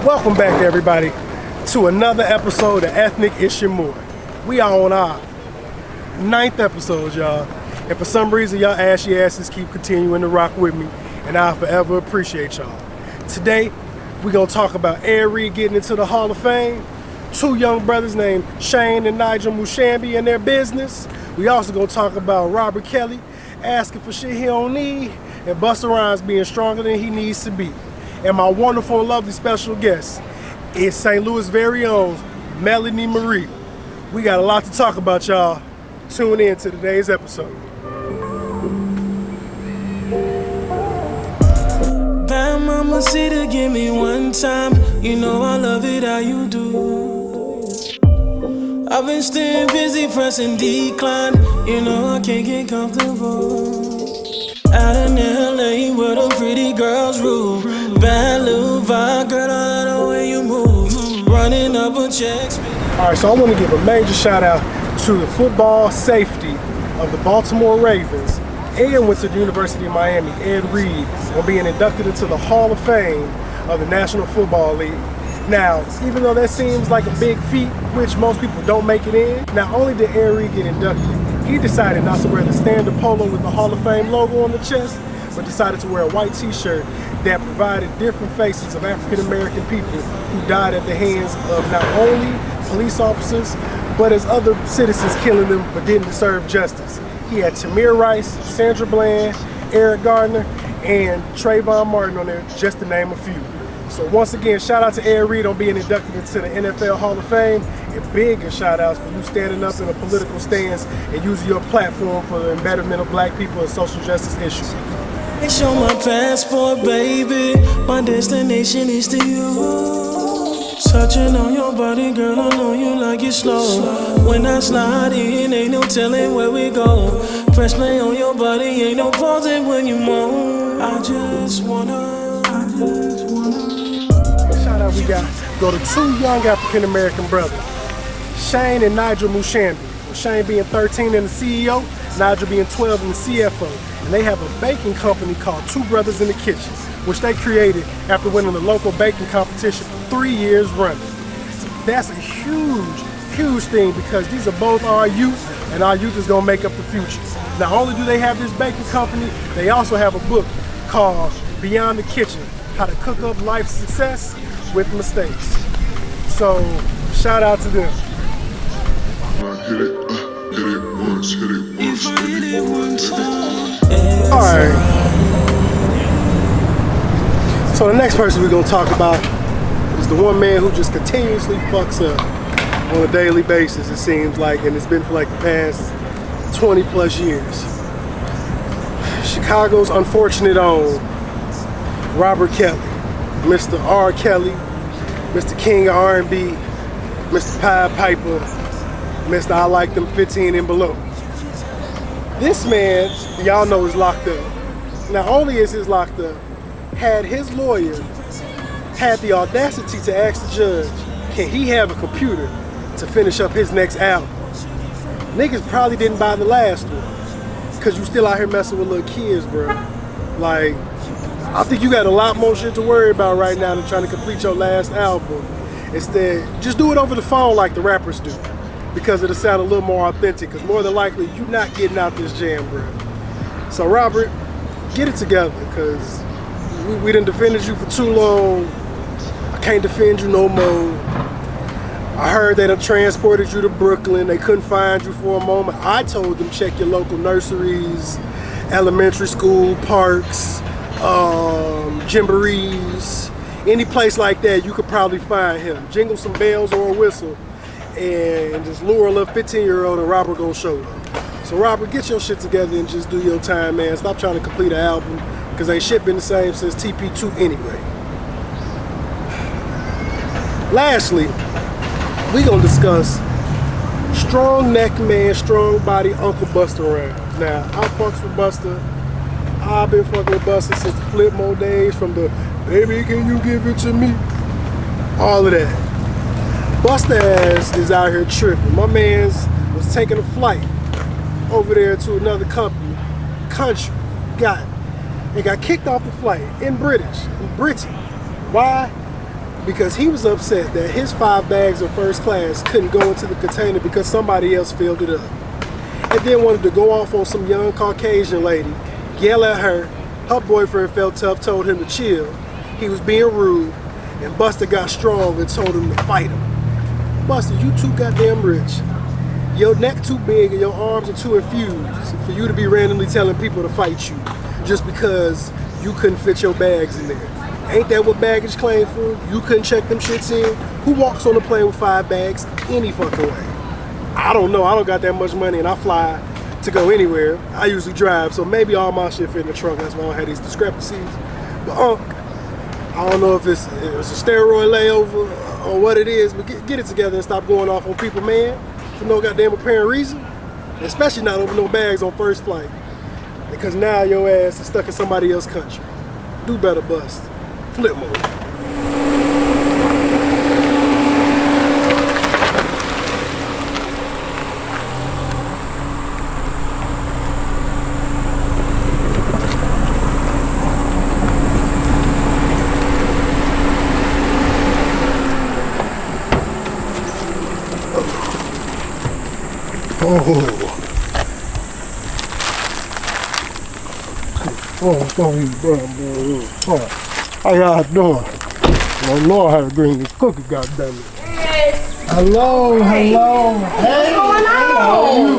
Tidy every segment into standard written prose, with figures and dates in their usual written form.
Welcome back, everybody, to another episode of Ethnic Issue More. We are on our 9th episode, y'all. And for some reason, y'all ashy asses keep continuing to rock with me, and I forever appreciate y'all. Today, we're going to talk about Ed Reed getting into the Hall of Fame, two young brothers named Shane and Nigel Mushambi and their business. We also going to talk about Robert Kelly asking for shit he don't need, and Busta Rhymes being stronger than he needs to be. And my wonderful and lovely special guest is St. Louis' very own Melanie Marie. We got a lot to talk about, y'all. Tune in to today's episode. Bad mama, see to give me one time. You know I love it how you do. I've been staying busy pressing decline. You know I can't get comfortable. Out in LA where the pretty girls rule. Bad little vibe, girl, I love the way you move. Running up a check. Alright, so I want to give a major shout out to the football safety of the Baltimore Ravens. Ed went to the University of Miami, Ed Reed, on being inducted into the Hall of Fame of the National Football League. Now, even though that seems like a big feat, which most people don't make it in, not only did Ed Reed get inducted, he decided not to wear the standard polo with the Hall of Fame logo on the chest, but decided to wear a white t-shirt that provided different faces of African-American people who died at the hands of not only police officers, but as other citizens killing them but didn't deserve justice. He had Tamir Rice, Sandra Bland, Eric Gardner, and Trayvon Martin on there, just to name a few. So once again, shout out to Ed Reed on being inducted into the NFL Hall of Fame, and bigger shout outs for you standing up in a political stance and using your platform for the betterment of black people and social justice issues. Show my passport, baby. My destination is to you. Touching on your body, girl, I know you like it slow. When I slide in, ain't no telling where we go. Press play on your body, ain't no pausing when you moan. I just wanna. Shout out we got go to two young African-American brothers, Shane and Nigel Mushambi. With Shane being 13 and the CEO, Nigel being 12 and the CFO. And they have a baking company called Two Brothers in the Kitchen, which they created after winning the local baking competition for 3 years running. So that's a huge thing, because these are both our youth, and our youth is gonna make up the future. Not only do they have this baking company, they also have a book called Beyond the Kitchen, How to Cook Up Life's Success with Mistakes. So shout out to them. Hit it once, hit it once. Alright. So the next person we're gonna talk about is the one man who just continuously fucks up on a daily basis, it seems like, and it's been for like the past 20 plus years. Chicago's unfortunate own Robert Kelly, Mr. R. Kelly, Mr. King of R&B, Mr. Pied Piper, Mr. I Like Them 15 and Below. This man, y'all know, is locked up. Not only is he locked up, had his lawyer had the audacity to ask the judge, can he have a computer to finish up his next album? Niggas probably didn't buy the last one, because you still out here messing with little kids, bro. Like, I think you got a lot more shit to worry about right now than trying to complete your last album. Instead, just do it over the phone like the rappers do, because it'll sound a little more authentic, because more than likely, you're not getting out this jam, bro. So Robert, get it together, because we done defended you for too long. I can't defend you no more. I heard they done transported you to Brooklyn. They couldn't find you for a moment. I told them check your local nurseries, elementary school, parks, jamborees, any place like that you could probably find him. Jingle some bells or a whistle and just lure a little 15-year-old and Robert gonna show up. So Robert, get your shit together and just do your time, man. Stop trying to complete an album, because ain't shit been the same since TP2 anyway. Lastly, we gonna discuss strong neck man, strong body Uncle Busta Rhymes. Now, I fucks with Busta. I've been fucking with Busta since the Flip Mode days, from the baby can you give it to me, all of that. Busta ass is out here tripping. My man's was taking a flight over there to another country, got kicked off the flight in Britain. Why? because he was upset that his 5 bags of first class couldn't go into the container because somebody else filled it up. And then wanted to go off on some young Caucasian lady, yell at her. Her boyfriend felt tough, told him to chill. He was being rude, and Busta got strong and told him to fight him. Busta, you too goddamn rich. Your neck too big and your arms are too infused for you to be randomly telling people to fight you just because you couldn't fit your bags in there. Ain't that what baggage claim for? You couldn't check them shits in? Who walks on the plane with 5 bags any fucking way? I don't know. I don't got that much money and I fly to go anywhere. I usually drive, so maybe all my shit fit in the trunk. That's why I don't have these discrepancies. But I don't know if it's a steroid layover or what it is, but get it together and stop going off on people, man, for no goddamn apparent reason. Especially not over no bags on first flight. Because now your ass is stuck in somebody else's country. Do better, Bust. Flip mode. How y'all doing? I know how to bring this cookie, goddammit. Yes. Hello, hello. Hey, what's going on?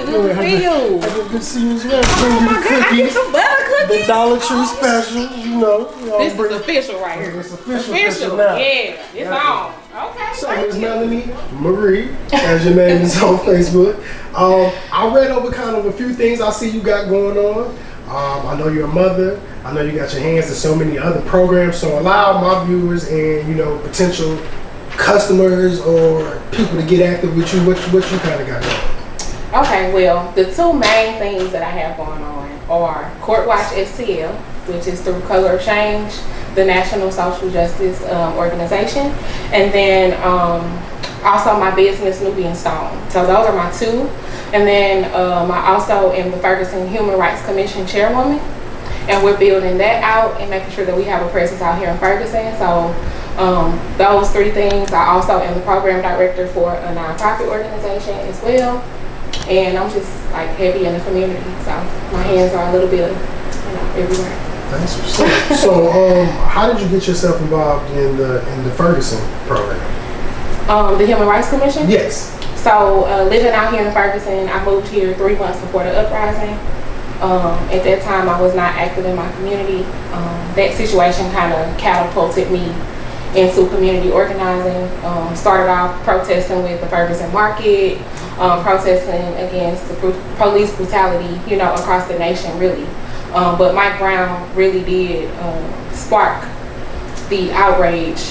Good to see you. Good to see you as well. Bring you the I get cookies. some butter cookies. The Dollar Tree special, you know. This is official right here. It's official now. Yeah, it's on. Okay. So, Miss Melanie Marie, as your name is on Facebook. I read over kind of a few things I see you got going on. I know you're a mother. I know you got your hands in so many other programs. So allow my viewers and potential customers or people to get active with you. What you kind of got going? Okay. Well, the 2 main things that I have going on are Court Watch STL, which is through Color of Change, the National Social Justice Organization, and then also my business Nubian Stone. So those are my 2. And then I also am the Ferguson Human Rights Commission chairwoman, and we're building that out and making sure that we have a presence out here in Ferguson. So those 3 things. I also am the program director for a nonprofit organization as well, and I'm just like heavy in the community. So my hands are a little bit, everywhere. That's what's up. So how did you get yourself involved in the Ferguson program? The Human Rights Commission? Yes. So living out here in Ferguson, I moved here 3 months before the uprising. At that time, I was not active in my community. That situation kind of catapulted me into community organizing. Started off protesting with the Ferguson market, protesting against the police brutality, across the nation, really. But my ground really did spark the outrage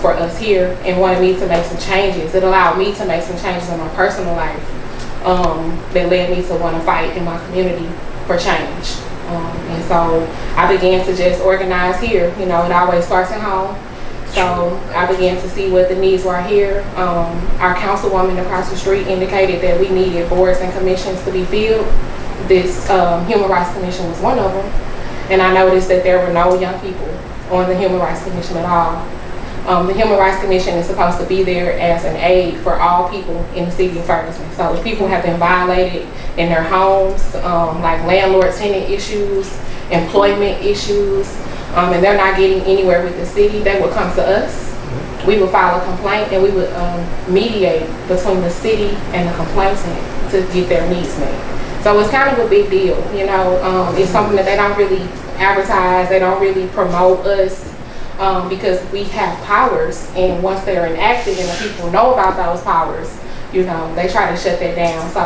for us here and wanted me to make some changes. It allowed me to make some changes in my personal life that led me to want to fight in my community for change. And so I began to just organize here. It always starts at home. So I began to see what the needs were here. Our councilwoman across the street indicated that we needed boards and commissions to be filled. This Human Rights Commission was one of them. And I noticed that there were no young people on the Human Rights Commission at all. The Human Rights Commission is supposed to be there as an aid for all people in the city of Ferguson. So if people have been violated in their homes, like landlord-tenant issues, employment issues, and they're not getting anywhere with the city, they would come to us. We would file a complaint and we would mediate between the city and the complainant to get their needs met. So it's kind of a big deal, it's something that they don't really advertise, they don't really promote us. Because we have powers, and once they're enacted and the people know about those powers, they try to shut that down. So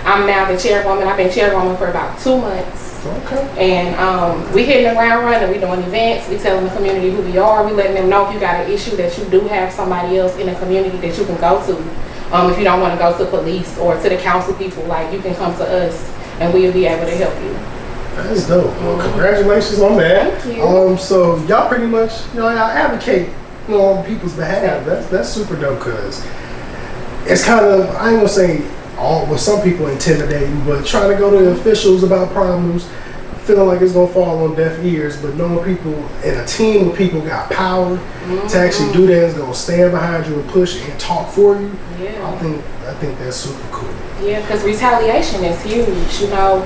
I'm now the chairwoman. I've been chairwoman for about 2 months. Okay. And we hitting the ground running. We doing events. We telling the community who we are. We letting them know if you got an issue that you do have somebody else in the community that you can go to. If you don't want to go to police or to the council people, you can come to us and we'll be able to help you. That's dope. Well, congratulations on that. Thank you. So y'all pretty much, y'all advocate, on people's behalf. That's super dope, because it's kind of, I ain't gonna say some people intimidating, but trying to go to the officials about problems feeling like it's gonna fall on deaf ears, but knowing people and a team of people got power to actually do that, is gonna stand behind you and push and talk for you. Yeah. I think that's super cool. Yeah, because retaliation is huge. You know,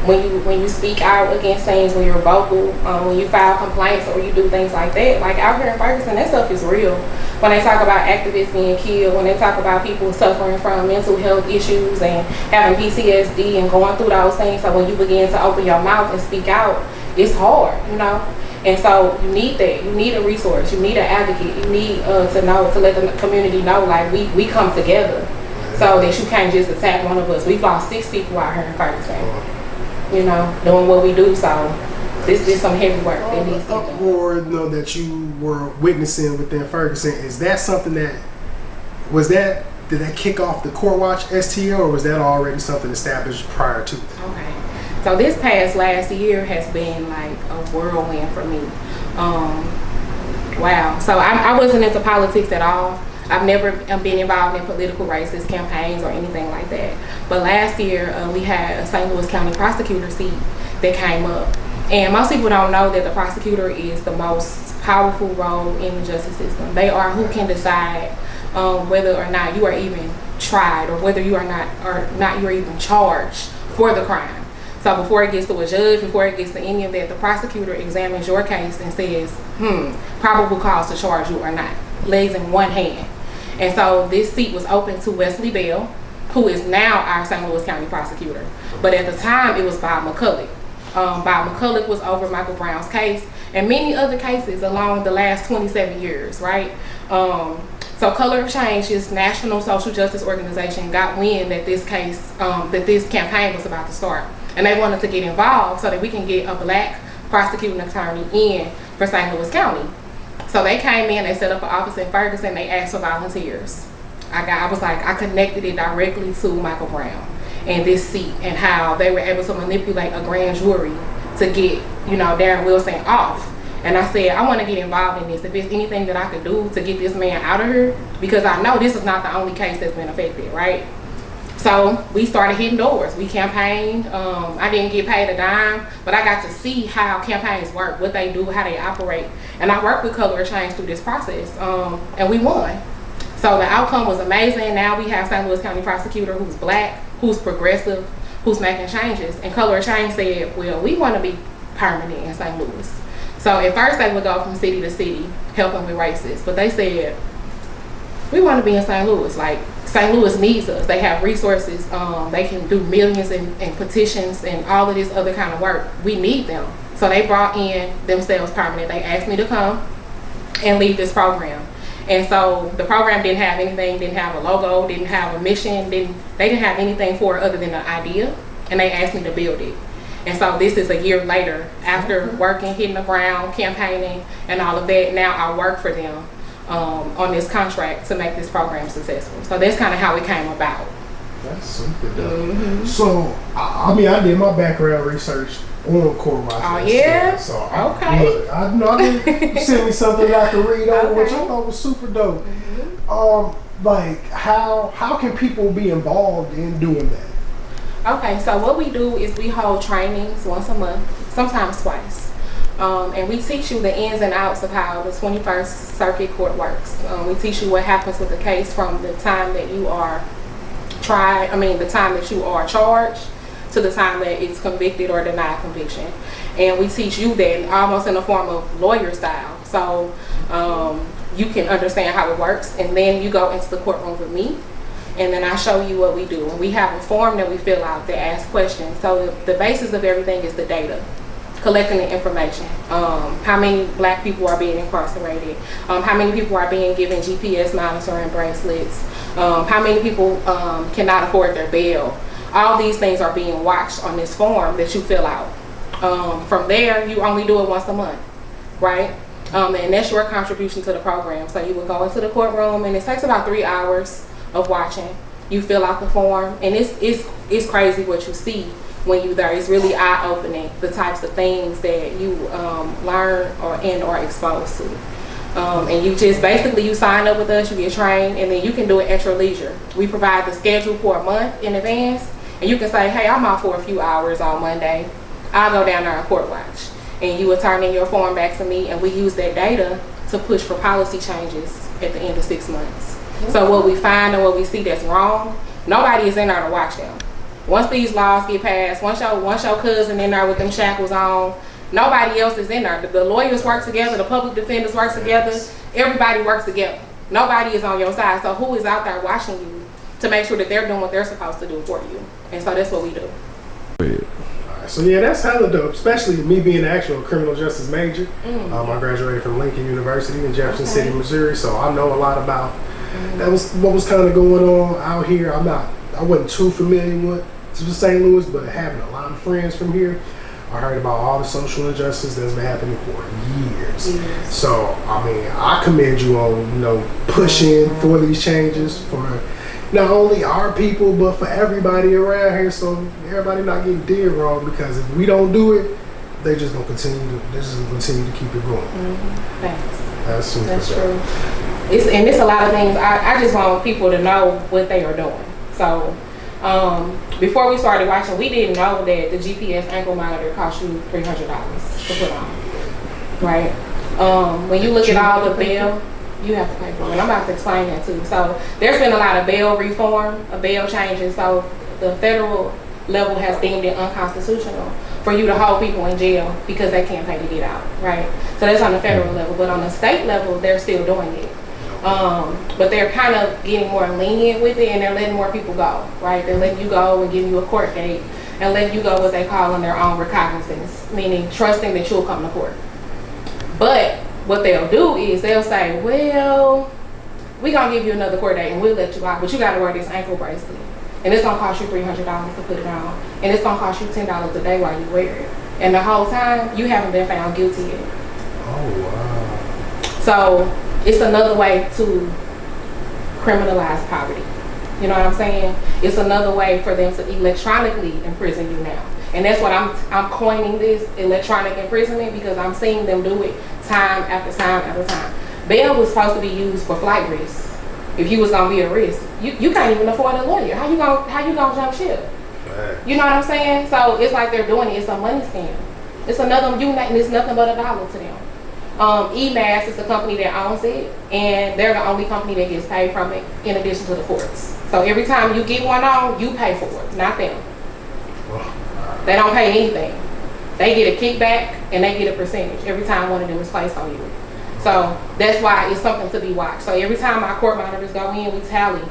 when you speak out against things, when you're vocal, when you file complaints or you do things like that, like out here in Ferguson, that stuff is real. When they talk about activists being killed, when they talk about people suffering from mental health issues and having PTSD and going through those things, so when you begin to open your mouth and speak out, it's hard, you know. And so you need that. You need a resource. You need an advocate. You need to let the community know, like, we come together, so that you can't just attack one of us. We've lost 6 people out here in Ferguson, you know, doing what we do. So this is some heavy work that needs to be done. Uproar, you know, that you were witnessing within Ferguson, is that something that did that kick off the Court Watch STL, or was that already something established prior to? Okay, so this past last year has been like a whirlwind for me. Wow. So I wasn't into politics at all. I've never been involved in political races, campaigns, or anything like that. But last year we had a St. Louis County prosecutor seat that came up. And most people don't know that the prosecutor is the most powerful role in the justice system. They are who can decide whether or not you are even tried, or whether you are not you are even charged for the crime. So before it gets to a judge, before it gets to any of that, the prosecutor examines your case and says, probable cause to charge you or not. Legs in one hand. And so this seat was open to Wesley Bell, who is now our St. Louis County prosecutor. But at the time, it was Bob McCulloch. Bob McCulloch was over Michael Brown's case and many other cases along the last 27 years, right? So Color of Change, this national social justice organization, got wind that this case, that this campaign was about to start. And they wanted to get involved so that we can get a black prosecuting attorney in for St. Louis County. So they came in, they set up an office in Ferguson, they asked for volunteers. I connected it directly to Michael Brown and this seat, and how they were able to manipulate a grand jury to get, you know, Darren Wilson off. And I said, I want to get involved in this. If there's anything that I could do to get this man out of here, because I know this is not the only case that's been affected, right? So we started hitting doors. We campaigned. I didn't get paid a dime, but I got to see how campaigns work, what they do, how they operate. And I worked with Color of Change through this process, and we won. So the outcome was amazing. Now we have St. Louis County prosecutor who's black, who's progressive, who's making changes. And Color of Change said, well, we want to be permanent in St. Louis. So at first they would go from city to city helping with races, but they said, we want to be in St. Louis. Like, St. Louis needs us. They have resources. They can do millions in petitions and all of this other kind of work. We need them. So they brought in themselves permanent. They asked me to come and lead this program. And so the program didn't have anything, didn't have a logo, didn't have a mission, they didn't have anything for it other than an idea. And they asked me to build it. And so this is a year later, after working, hitting the ground, campaigning, and all of that. Now I work for them on this contract to make this program successful. So that's kind of how it came about. That's super dope. So, I mean, I did my background research on Court Watch. Oh, yeah? So, okay. I know you sent me something that I could read over, which I thought was super dope. Like, how can people be involved in doing that? Okay, so what we do is we hold trainings once a month, sometimes twice. And we teach you the ins and outs of how the 21st Circuit Court works. We teach you what happens with the case from the time that you are the time that you are charged to the time that it's convicted or denied conviction. And we teach you that almost in the form of lawyer style. So you can understand how it works, and then you go into the courtroom with me, and then I show you what we do. And we have a form that we fill out that asks questions. So the basis of everything is the data, collecting the information. How many black people are being incarcerated? How many people are being given GPS monitoring bracelets? How many people cannot afford their bail? All these things are being watched on this form that you fill out. From there, you only do it once a month, right? And that's your contribution to the program. So you will go into the courtroom, and it takes about 3 hours of watching. You fill out the form, and it's crazy what you see when you're there. It's really eye-opening, the types of things that you learn or exposed to. And you just basically, you sign up with us, you get trained, and then you can do it at your leisure. We provide the schedule for a month in advance, and you can say, hey, I'm off for a few hours on Monday, I'll go down there and court watch. And you will turn in your form back to me, and we use that data to push for policy changes at the end of 6 months. So what we find and what we see that's wrong, nobody is in there to watch them. Once these laws get passed, once your cousin in there with them shackles on, nobody else is in there. The lawyers work together, the public defenders work together, everybody works together. Nobody is on your side. So who is out there watching you to make sure that they're doing what they're supposed to do for you? And so that's what we do. So yeah, that's hella dope, especially me being an actual criminal justice major. I graduated from Lincoln University in Jefferson City, Missouri, so I know a lot about that was what was kind of going on out here. I wasn't too familiar with St. Louis, but having a lot of friends from here, I heard about all the social injustice that's been happening for years. So I mean, I commend you on pushing for these changes for not only our people, but for everybody around here, so everybody not getting did wrong, because if we don't do it, they just gonna continue to keep it going. Thanks. That's true. It's a lot of things. I just want people to know what they are doing. So before we started watching, we didn't know that the GPS ankle monitor cost you $300 to put on, right? When you look at all the bail, you have to pay for it. And I'm about to explain that too. So there's been a lot of bail reform, bail changes. So the federal level has deemed it unconstitutional for you to hold people in jail because they can't pay to get out, right? So that's on the federal level. But on the state level, they're still doing it. But they're kind of getting more lenient with it, and they're letting more people go, right? They're letting you go and giving you a court date and letting you go what they call on their own recognizance, meaning trusting that you'll come to court. But what they'll do is they'll say, well, we're going to give you another court date and we'll let you out, but you got to wear this ankle bracelet. And it's going to cost you $300 to put it on. And it's going to cost you $10 a day while you wear it. And the whole time, you haven't been found guilty yet. Oh, wow. So it's another way to criminalize poverty. You know what I'm saying? It's another way for them to electronically imprison you now. And that's what I'm coining this electronic imprisonment, because I'm seeing them do it time after time after time. Bail was supposed to be used for flight risk. If you was gonna be a risk, you can't even afford a lawyer. How you gonna jump ship? Right. You know what I'm saying? So it's like they're doing it. It's a money scam. It's another it's nothing but $1 to them. EMAS is the company that owns it, and they're the only company that gets paid from it in addition to the courts. So every time you get one on, you pay for it, not them. They don't pay anything. They get a kickback and they get a percentage every time one of them is placed on you. So that's why it's something to be watched. So every time our court monitors go in, we tally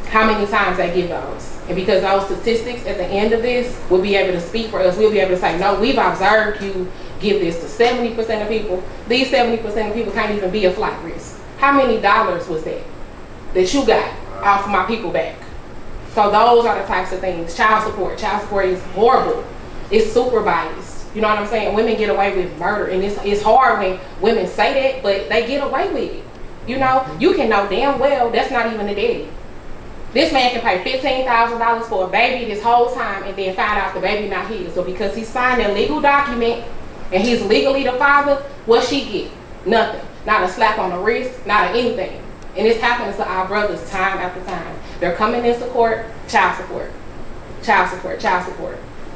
how many times they give those. And because those statistics at the end of this will be able to speak for us, we'll be able to say, no, we've observed you give this to 70% of people. These 70% of people can't even be a flight risk. How many dollars was that you got off of my people back? So those are the types of things. Child support is horrible. It's super biased. You know what I'm saying? Women get away with murder, and it's hard when women say that, but they get away with it. You know, you can know damn well that's not even the daddy. This man can pay $15,000 for a baby this whole time and then find out the baby not his. So because he signed a legal document and he's legally the father, what she get? Nothing. Not a slap on the wrist, not anything. And it's happening to our brothers time after time. They're coming into court, child support.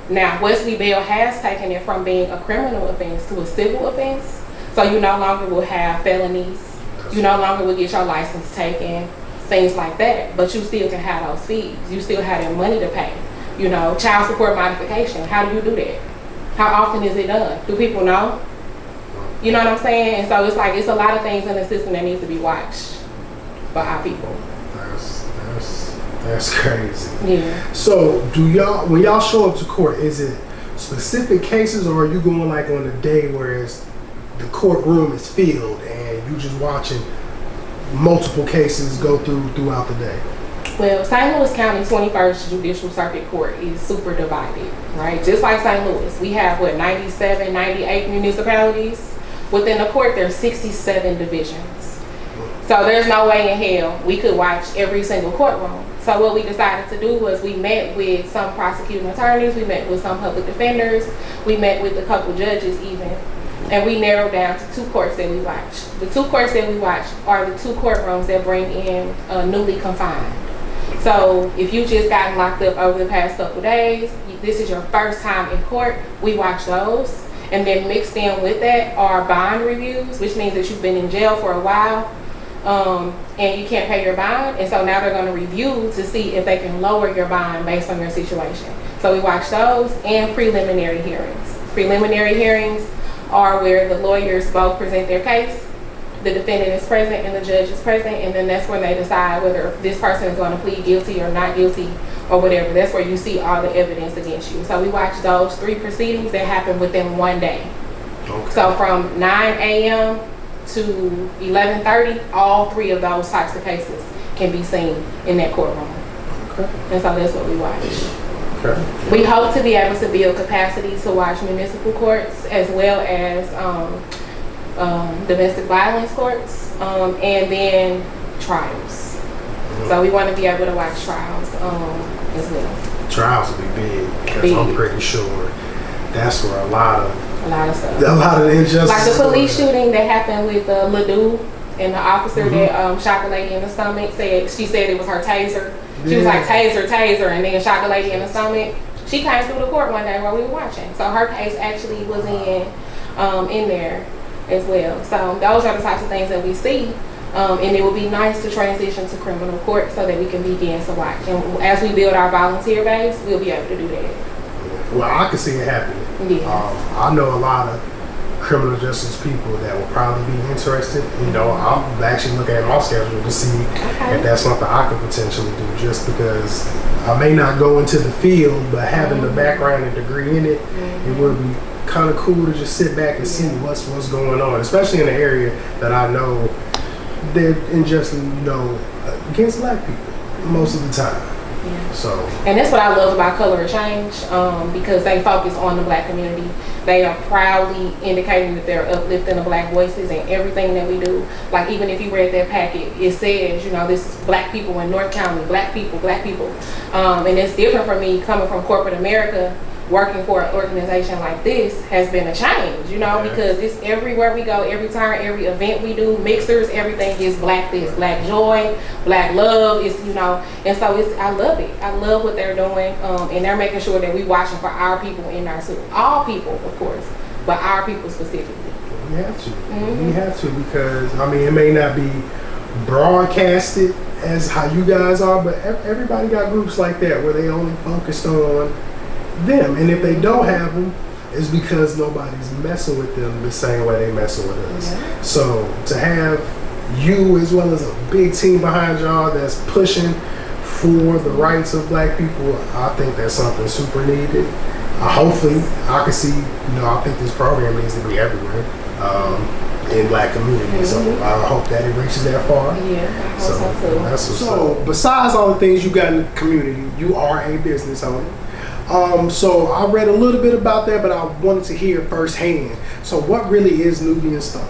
Now, Wesley Bell has taken it from being a criminal offense to a civil offense. So you no longer will have felonies. You no longer will get your license taken, things like that. But you still can have those fees. You still have that money to pay. You know, child support modification. How do you do that? How often is it done? Do people know? You know what I'm saying? And so it's like, it's a lot of things in the system that needs to be watched by our people. That's crazy. Yeah. So when y'all show up to court, is it specific cases, or are you going like on a day where the courtroom is filled and you just watching multiple cases go throughout the day? Well, St. Louis County 21st Judicial Circuit Court is super divided, right? Just like St. Louis, we have 97, 98 municipalities. Within the court, there's 67 divisions. So there's no way in hell we could watch every single courtroom. So what we decided to do was we met with some prosecuting attorneys, we met with some public defenders, we met with a couple judges even, and we narrowed down to 2 courts that we watch. The 2 courts that we watch are the 2 courtrooms that bring in newly confined. So if you just gotten locked up over the past couple days, this is your first time in court, we watch those. And then mixed in with that are bond reviews, which means that you've been in jail for a while and you can't pay your bond. And so now they're going to review to see if they can lower your bond based on your situation. So we watch those, and preliminary hearings. Preliminary hearings are where the lawyers both present their case, the defendant is present and the judge is present, and then that's when they decide whether this person is going to plead guilty or not guilty or whatever. That's where you see all the evidence against you. So we watch those 3 proceedings that happen within one day. Okay. So from 9 a.m. to 11:30, all 3 of those types of cases can be seen in that courtroom. Okay. And so that's what we watch. Okay. We hope to be able to build capacity to watch municipal courts as well as domestic violence courts, and then trials. So we want to be able to watch trials as well. Trials will be big because I'm pretty sure that's where a lot of the injustice. Like the police shooting that happened with Ladue and the officer that shot the lady in the stomach. She said it was her taser. She was like taser, and then shot the lady in the stomach. She came through the court one day while we were watching. So her case actually was in there as well. So those are the types of things that we see. And it would be nice to transition to criminal court so that we can begin to watch. And as we build our volunteer base, we'll be able to do that. Well, I can see it happening. Yeah. I know a lot of criminal justice people that will probably be interested. You know, I'm actually looking at my schedule to see if that's something I could potentially do, just because I may not go into the field, but having the background and degree in it, it would be kind of cool to just sit back and see what's going on, especially in an area that I know they're injustice, against black people most of the time. Yeah. So, and that's what I love about Color of Change, because they focus on the black community. They are proudly indicating that they're uplifting the black voices in everything that we do. Like even if you read that packet, it says, this is black people in North County, black people. And it's different for me coming from corporate America. Working for an organization like this has been a change, because it's everywhere we go, every time, every event we do, mixers, everything is black this, black joy, black love, and so I love it. I love what they're doing, and they're making sure that we watching for our people in our city. All people, of course, but our people specifically. We have to. We have to, because, it may not be broadcasted as how you guys are, but everybody got groups like that where they only focused on them, and if they don't have them, it's because nobody's messing with them the same way they messing with us. Yeah. So to have you as well as a big team behind y'all that's pushing for the rights of black people, I think that's something super needed. Hopefully, I can see, I think this program needs to be everywhere in black communities. So I hope that it reaches that far. Yeah, I hope so too. That's what's up. Besides all the things you got in the community, you are a business owner. So I read a little bit about that, but I wanted to hear firsthand. So what really is Nubian Stone?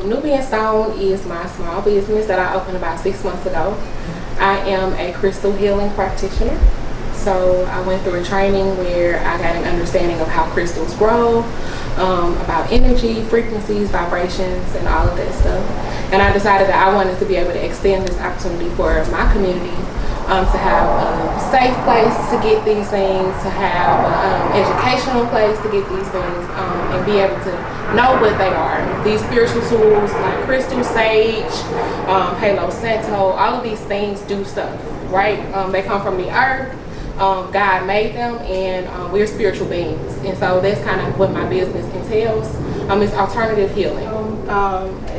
Nubian Stone is my small business that I opened about 6 months ago. I am a crystal healing practitioner. So I went through a training where I got an understanding of how crystals grow, about energy, frequencies, vibrations, and all of that stuff. And I decided that I wanted to be able to extend this opportunity for my community, to have a safe place to get these things, to have an educational place to get these things, and be able to know what they are. These spiritual tools like crystal, sage, Palo Santo, all of these things do stuff, right? They come from the earth. God made them, and we're spiritual beings, and so that's kind of what my business entails. It's alternative healing.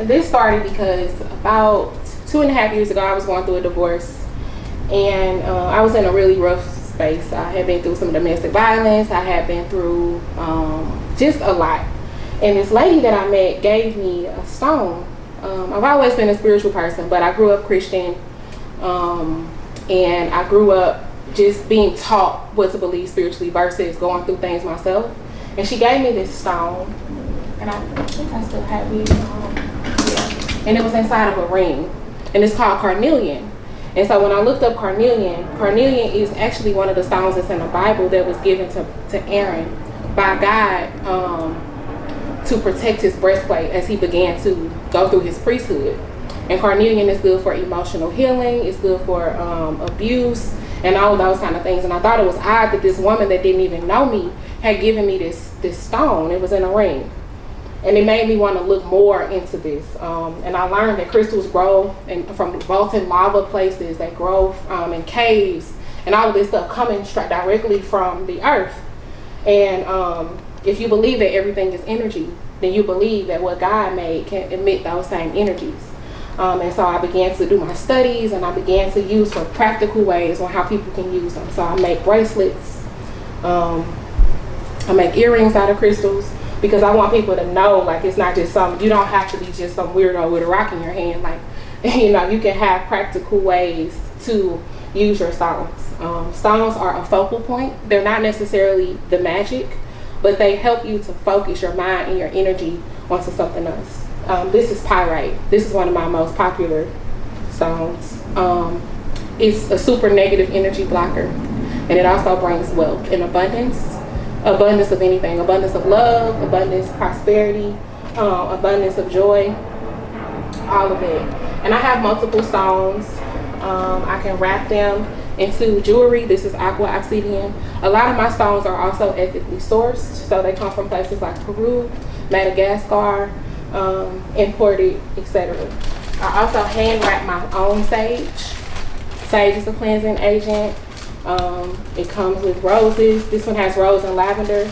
This started because about 2.5 years ago I was going through a divorce, and I was in a really rough space. I had been through some domestic violence. I had been through just a lot, and this lady that I met gave me a stone. I've always been a spiritual person, but I grew up Christian, and I grew up just being taught what to believe spiritually versus going through things myself. And she gave me this stone, and I think I still have it. And it was inside of a ring, and it's called carnelian. And so when I looked up carnelian is actually one of the stones that's in the Bible that was given to Aaron by God to protect his breastplate as he began to go through his priesthood. And carnelian is good for emotional healing. It's good for abuse. and all of those kind of things. And I thought it was odd that this woman that didn't even know me had given me this stone. It was in a ring. And it made me want to look more into this. And I learned that crystals grow from molten lava places, that grow in caves, and all of this stuff coming directly from the earth. And if you believe that everything is energy, then you believe that what God made can emit those same energies. And so I began to do my studies, and I began to use for practical ways on how people can use them. So I make bracelets, I make earrings out of crystals, because I want people to know, like, it's not just you don't have to be just some weirdo with a rock in your hand. Like, you know, you can have practical ways to use your stones. Stones are a focal point. They're not necessarily the magic, but they help you to focus your mind and your energy onto something else. This is pyrite. This is one of my most popular stones. It's a super negative energy blocker, and it also brings wealth and abundance of anything, abundance of love, abundance, prosperity, abundance of joy, all of it. And I have multiple stones. I can wrap them into jewelry. This is aqua obsidian. A lot of my stones are also ethically sourced, so they come from places like Peru, Madagascar, imported, etc. I also hand wrap my own sage. Sage is a cleansing agent. It comes with roses. This one has rose and lavender.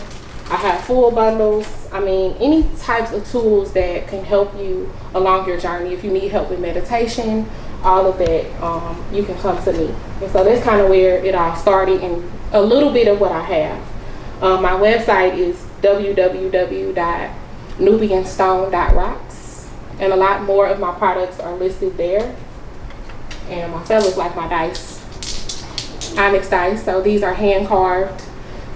I have full bundles. I mean, any types of tools that can help you along your journey. If you need help with meditation, all of that, you can come to me. And so that's kind of where it all started, and a little bit of what I have. My website is www.nubianstone.rocks, and a lot more of my products are listed there. And my fellas like my dice. Onyx dice, so these are hand carved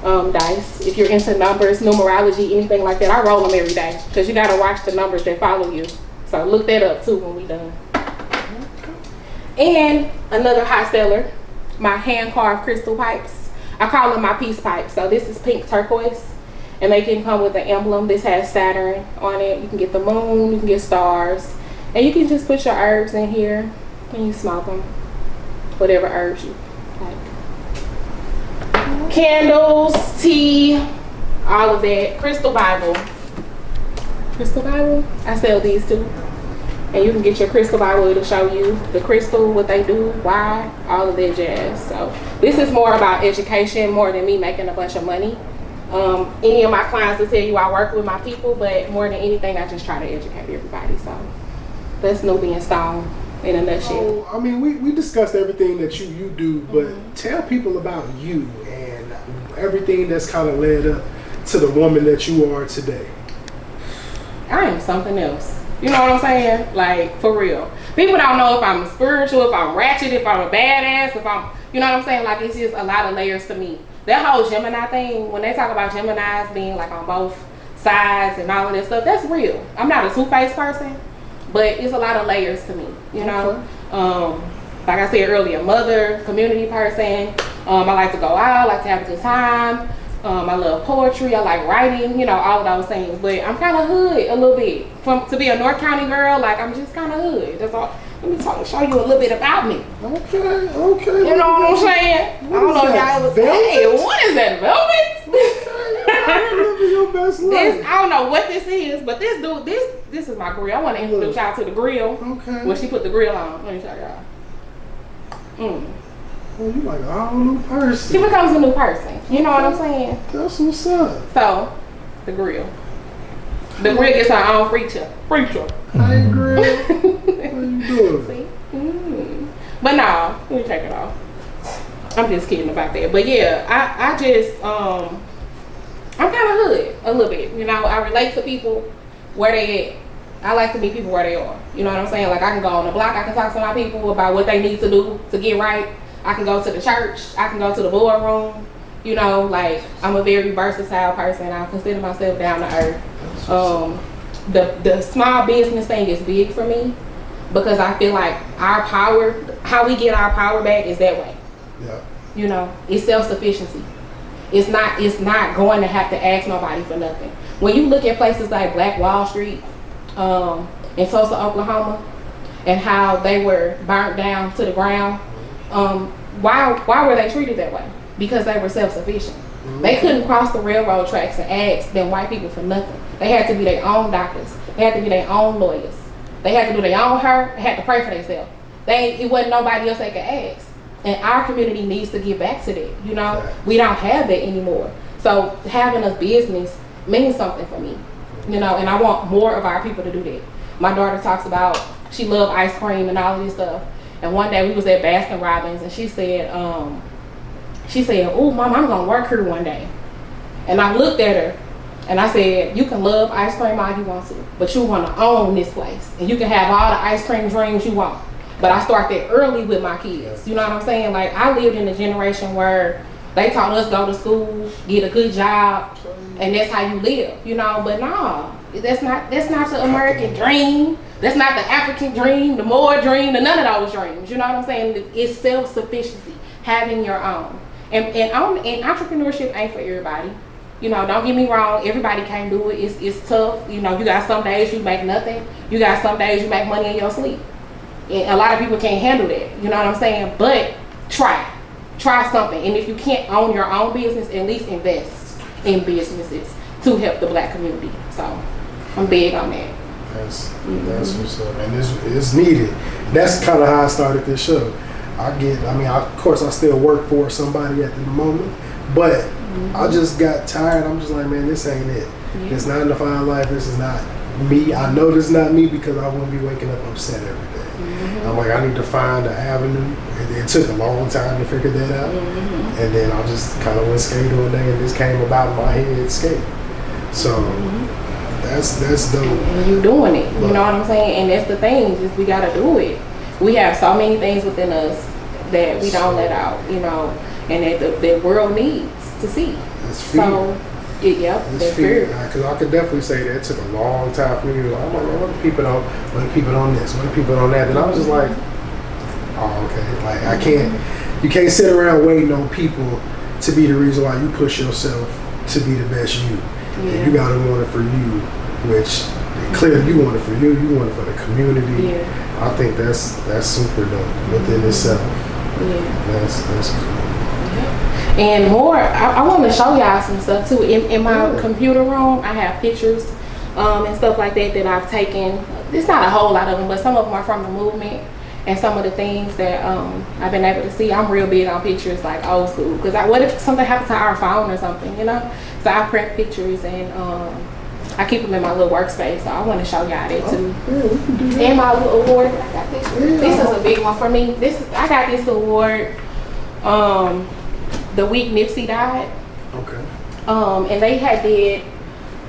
dice. If you're into numbers, numerology, anything like that, I roll them every day, because you got to watch the numbers that follow you. So look that up too when we done. And another hot seller, my hand carved crystal pipes. I call them my peace pipes. So this is pink turquoise, and they can come with an emblem. This has Saturn on it. You can get the moon, you can get stars, and you can just put your herbs in here and you smoke them, whatever herbs you like. Candles, tea, all of that. Crystal Bible. Crystal Bible, I sell these too. And you can get your crystal Bible. It'll show you the crystal, what they do, why, all of that jazz. So this is more about education more than me making a bunch of money. Any of my clients will tell you I work with my people, but more than anything, I just try to educate everybody. So that's Nubian Stone in a nutshell. So, I mean, we discussed everything that you do, but tell people about you and everything that's kind of led up to the woman that you are today. I am something else. You know what I'm saying? Like, for real. People don't know if I'm spiritual, if I'm ratchet, if I'm a badass, if I'm, you know what I'm saying? Like, it's just a lot of layers to me. That whole Gemini thing, when they talk about Geminis being like on both sides and all of that stuff, that's real. I'm not a two-faced person, but it's a lot of layers to me, you know? Like I said earlier, mother, community person. I like to go out, I like to have a good time. I love poetry, I like writing, you know, all of those things. But I'm kind of hood a little bit. To be a North County girl, like, I'm just kind of hood. That's all. Let me show you a little bit about me. Okay. You know what I'm saying? I don't know if y'all ever say, what is that, velvet? I remember your best life. I don't know what this is, but this is my grill. I want to introduce y'all to the grill. Okay. When she put the grill on. Let me show y'all. Well, you like a whole new person. She becomes a new person. You know what I'm saying? That's what's up. So, the grill. The grill gets her own preacher. Hey, grill. What you doing? See? But no, let me take it off. I'm just kidding about that. But yeah, I just, I'm kind of hood a little bit. You know, I relate to people where they at. I like to meet people where they are. You know what I'm saying? Like, I can go on the block, I can talk to my people about what they need to do to get right. I can go to the church, I can go to the boardroom. You know, like, I'm a very versatile person. I consider myself down to earth. The small business thing is big for me, because I feel like our power, how we get our power back is that way. Yeah. You know, it's self-sufficiency. It's not going to have to ask nobody for nothing. When you look at places like Black Wall Street, in Tulsa, Oklahoma, and how they were burnt down to the ground, why were they treated that way? Because they were self-sufficient. They couldn't cross the railroad tracks and ask them white people for nothing. They had to be their own doctors. They had to be their own lawyers. They had to do their own hair. They had to pray for themselves. It wasn't nobody else they could ask. And our community needs to get back to that. You know, we don't have that anymore. So having a business means something for me. You know, and I want more of our people to do that. My daughter talks about she loves ice cream and all this stuff. And one day we was at Baskin Robbins and she said, "Oh, Mom, I'm gonna work here one day." And I looked at her and I said, "You can love ice cream all you want to, but you want to own this place, and you can have all the ice cream dreams you want." But I started early with my kids. You know what I'm saying? Like, I lived in a generation where they taught us go to school, get a good job, and that's how you live. You know, but no, that's not the American dream. That's not the African dream, the Moor dream, none of those dreams. You know what I'm saying? It's self-sufficiency, having your own. And entrepreneurship ain't for everybody. You know, don't get me wrong, everybody can't do it. It's tough. You know, you got some days you make nothing. You got some days you make money in your sleep. And a lot of people can't handle that. You know what I'm saying? But try something. And if you can't own your own business, at least invest in businesses to help the Black community. So I'm big on that. That's what's up, and it's needed. That's kind of how I started this show. Of course, I still work for somebody at the moment, but I just got tired. I'm just like, man, this ain't it. This 9 to 5 life, this is not me. I know this is not me because I wouldn't be waking up upset every day. I'm like, I need to find an avenue. And it took a long time to figure that out. And then I just kind of went skating one day, and this came about in my head, skate. So that's dope. And you doing it. You know what I'm saying? And that's the thing, just we gotta do it. We have so many things within us that we don't let out, you know, and that the world needs to see. That's fear. So, that's fear. Because I could definitely say that it took a long time for me to, I'm like, what do people on this? What do people on that? And I was just like, oh, okay. Like, you can't sit around waiting on people to be the reason why you push yourself to be the best you. And you gotta want it for you, which clearly you want it for you want it for the community. I think that's super dope within itself. That's cool. And more, I want to show y'all some stuff too. In my computer room, I have pictures and stuff like that I've taken. It's not a whole lot of them, but some of them are from the movement and some of the things that I've been able to see. I'm real big on pictures, like old school, because what if something happens to our phone or something, you know? So I print pictures and I keep them in my little workspace. So I want to show y'all that too. And my little award that I got this year. This is a big one for me. I got this award the week Nipsey died. Okay. And they did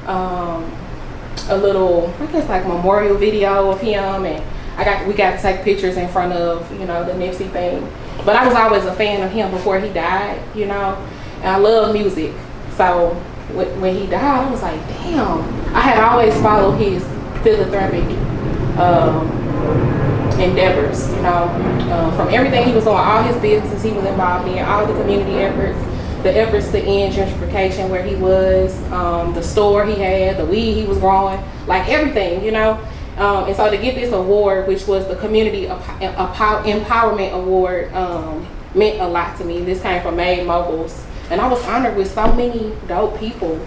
a little, I guess, like memorial video of him, and we got to take pictures in front of, you know, the Nipsey thing. But I was always a fan of him before he died, you know, and I love music. So when he died, I was like, damn. I had always followed his philanthropic endeavors, you know, from everything he was doing, all his businesses he was involved in, all the community efforts, the efforts to end gentrification where he was, the store he had, the weed he was growing, like everything, you know. And so to get this award, which was the Community Empowerment Award, meant a lot to me. This came from Made Moguls. And I was honored with so many dope people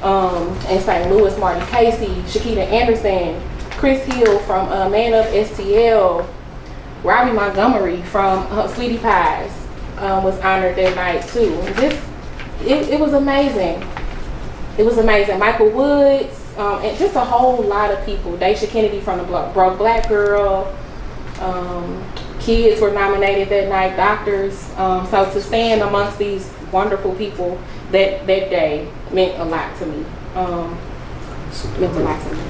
in St. Louis, Marty Casey, Shakita Anderson, Chris Hill from Man Up STL, Robbie Montgomery from Sweetie Pies was honored that night too. It was amazing. It was amazing. Michael Woods, and just a whole lot of people. Daisha Kennedy from the Broke Black Girl. Kids were nominated that night, doctors. So to stand amongst these wonderful people that day meant a lot to me. Meant a lot to me.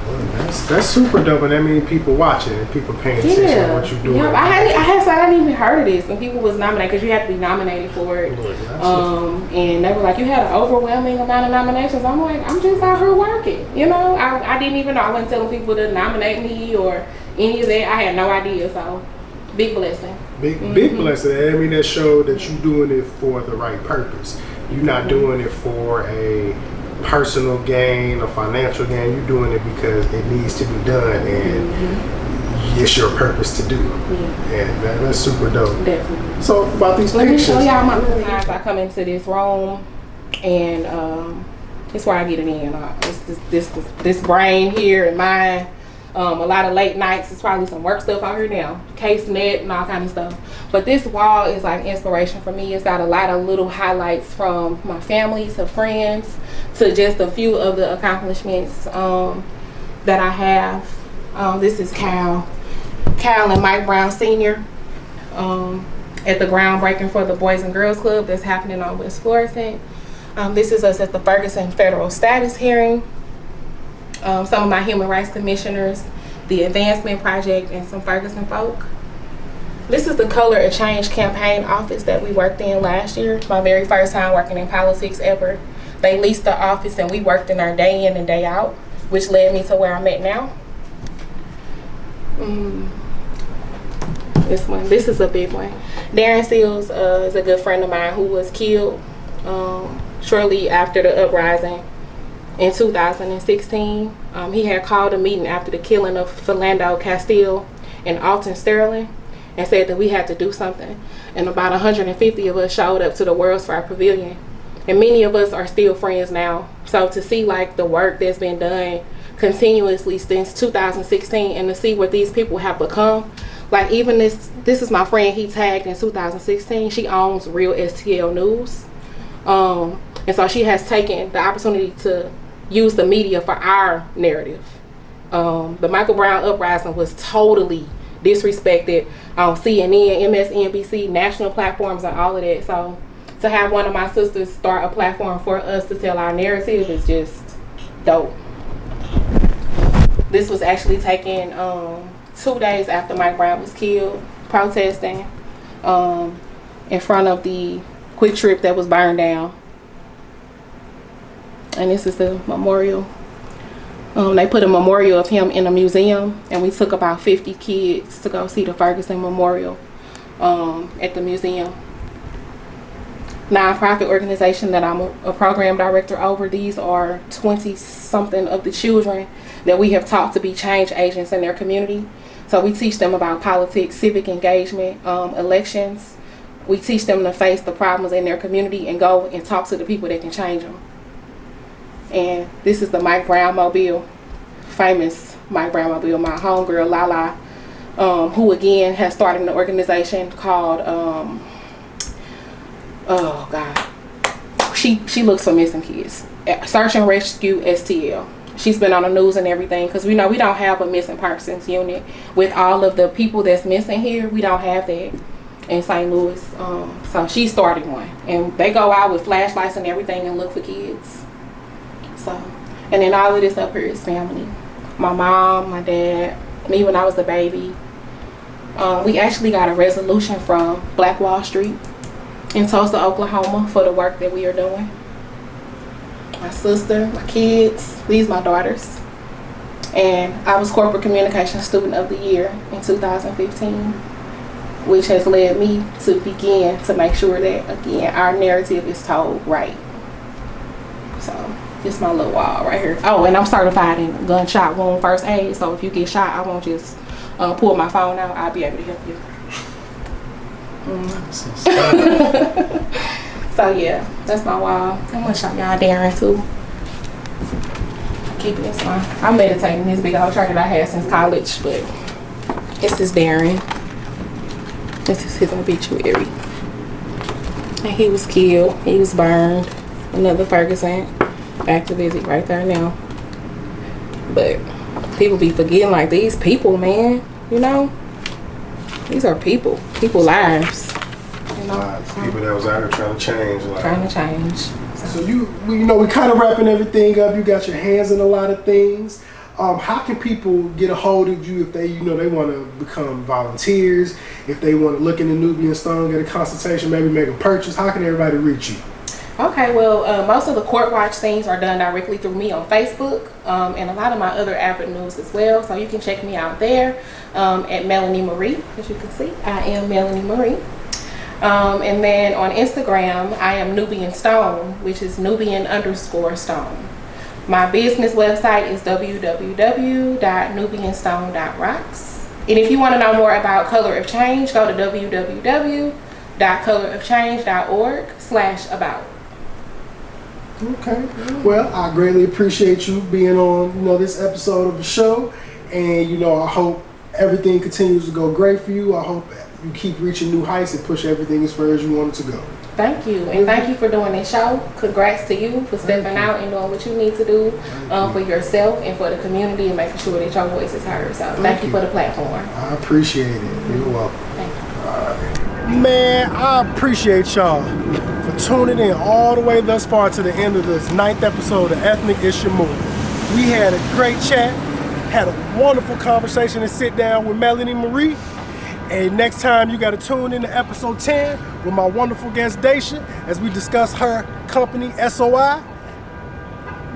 Well, that's super dope, and that means people watching and people paying attention to what you're doing. Yeah, I hadn't even heard of this when people was nominated, because you had to be nominated for it. And they were like, you had an overwhelming amount of nominations. I'm like, I'm just out here working. You know, I didn't even know. I wasn't telling people to nominate me or any of that. I had no idea. So big blessing. Big blessing. I mean, that showed that you're doing it for the right purpose. You're not doing it for a personal gain or financial gain. You're doing it because it needs to be done, and it's your purpose to do. Yeah. And that's super dope. Definitely. So about these Let pictures. me show y'all my times I come into this room, and it's where I get it in. It's this brain here and mine. A lot of late nights. It's probably some work stuff out here now, casenet and all kind of stuff. But this wall is like inspiration for me. It's got a lot of little highlights from my family to friends to just a few of the accomplishments that I have. This is Cal and Mike Brown Sr. At the groundbreaking for the Boys and Girls Club that's happening on West Florissant. This is us at the Ferguson Federal Status Hearing. Some of my human rights commissioners, the Advancement Project, and some Ferguson folk. This is the Color of Change campaign office that we worked in last year. My very first time working in politics ever. They leased the office and we worked in our day in and day out, which led me to where I'm at now. This is a big one. Darren Seals is a good friend of mine who was killed shortly after the uprising in 2016. He had called a meeting after the killing of Philando Castile and Alton Sterling and said that we had to do something. And about 150 of us showed up to the World's Fair Pavilion. And many of us are still friends now. So to see like the work that's been done continuously since 2016 and to see what these people have become, like even this is my friend he tagged in 2016. She owns Real STL News. And so she has taken the opportunity to use the media for our narrative. The Michael Brown uprising was totally disrespected on CNN, MSNBC, national platforms, and all of that. So to have one of my sisters start a platform for us to tell our narrative is just dope. This was actually taken 2 days after Mike Brown was killed, protesting in front of the Quick Trip that was burned down. And this is the memorial. They put a memorial of him in a museum, and we took about 50 kids to go see the Ferguson Memorial at the museum. Nonprofit organization that I'm a program director over. These are 20 something of the children that we have taught to be change agents in their community. So we teach them about politics, civic engagement, elections. We teach them to face the problems in their community and go and talk to the people that can change them. And this is the Mike Brown Mobile, famous Mike Brown Mobile, my homegirl Lala, who again has started an organization called, oh God, she looks for missing kids. Search and Rescue STL. She's been on the news and everything because we know we don't have a missing persons unit. With all of the people that's missing here, we don't have that in St. Louis. So she started one, and they go out with flashlights and everything and look for kids. So, and then all of this up here is family. My mom, my dad, me when I was a baby. We actually got a resolution from Black Wall Street in Tulsa, Oklahoma for the work that we are doing. My sister, my kids, these my daughters. And I was Corporate Communication Student of the Year in 2015, which has led me to begin to make sure that, again, our narrative is told right. So, this is my little wall right here. Oh, and I'm certified in gunshot wound first aid, so if you get shot, I won't just pull my phone out. I'll be able to help you. So yeah, that's my wall. I'm gonna show y'all Darren too. Keep this one. I'm meditating this big old chart that I had since college, but this is Darren. This is his obituary. And he was killed. He was burned. Another Ferguson activist right there now. But people be forgetting, like, these people, man, you know, these are people lives, you know. People that was out here trying to change. Like, trying to change. So you know, we kind of wrapping everything up. You got your hands in a lot of things. How can people get a hold of you if they, you know, they want to become volunteers, if they want to look into Nubian Stone, get a consultation, maybe make a purchase? How can everybody reach you? Okay, well, most of the court watch things are done directly through me on Facebook, and a lot of my other avenues as well. So you can check me out there at Melanie Marie, as you can see. I am Melanie Marie. And then on Instagram, I am Nubian Stone, which is Nubian_Stone. My business website is www.nubianstone.rocks. And if you want to know more about Color of Change, go to www.colorofchange.org/about. Okay. Well, I greatly appreciate you being on, this episode of the show. And, I hope everything continues to go great for you. I hope you keep reaching new heights and push everything as far as you want it to go. Thank you. And thank you for doing this show. Congrats to you for stepping out and doing what you need to do for yourself and for the community and making sure that your voice is heard. So thank you for the platform. I appreciate it. You're welcome. Thank you. Man, I appreciate y'all for tuning in all the way thus far to the end of this 9th episode of Ethnic Ishimura. We had a great chat, had a wonderful conversation and sit down with Melanie Marie. And next time you gotta tune in to episode 10 with my wonderful guest Daisha as we discuss her company SOI.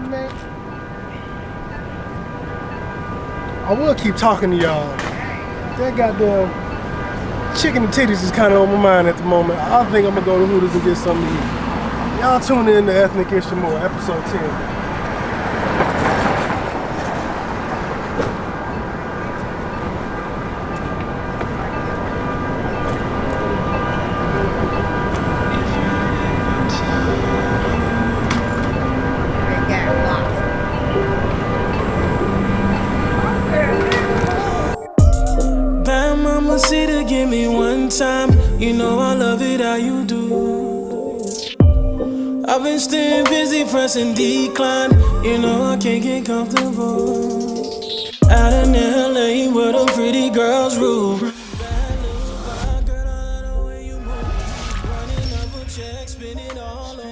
Man, I will keep talking to y'all. That goddamn chicken and titties is kind of on my mind at the moment. I think I'm gonna go to Hooters and get something to eat. Y'all tune in to Ethnic Ishimura, episode 10. Give me one time, you know I love it how you do. I've been staying busy pressing decline, you know I can't get comfortable. Out in LA where the pretty girls rule. Girl, I love the way you move. Running up a check, spin it all over.